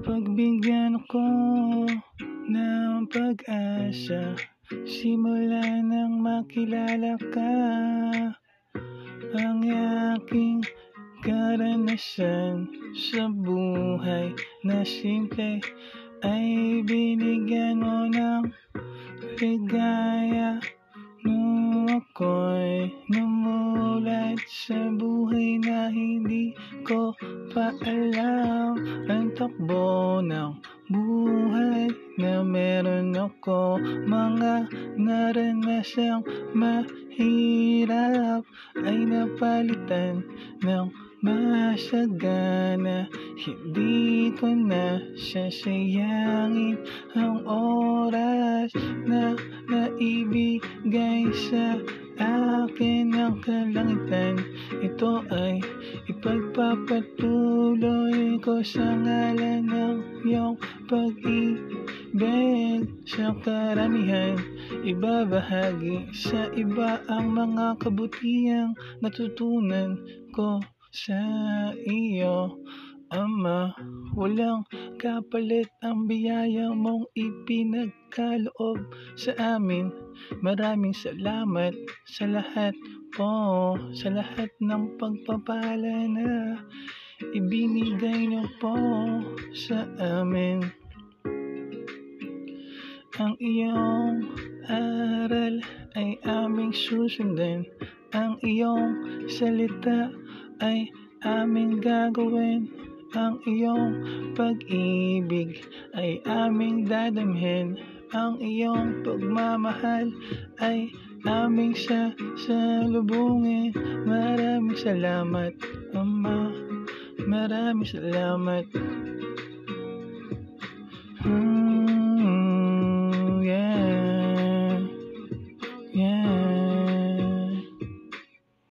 Pagbigyan ako ng pag-asa, simula nang makilala ka. Ang aking karanasan sa buhay na simple ay binigyan mo ng ligaya. Nung ako'y namulat sa buhay na hindi ko pa alam ang takbo ng buhay na meron ako, mga naranasang mahirap ay napalitan ng masagana. Hindi ko na sasayangin ang oras na naibigay sa akin ng kalangitan. Ito ay ipagpapatuloy ko sa ngalan ng iyong pag-ibig. Sa karamihan, ibabahagi sa iba ang mga kabutihang natutunan ko sa iyo, Ama. Walang kapalit ang biyaya mong ipinagkaloob sa amin. Maraming salamat sa lahat po, sa lahat ng pagpapala na ibinigay niyo po sa amin. Ang iyong aral ay aming susundan, ang iyong salita ay aming gagawin, ang iyong pag-ibig ay aming dadamhin, ang iyong pagmamahal ay aming sasalubungin. Maraming salamat, Ama. Maraming salamat.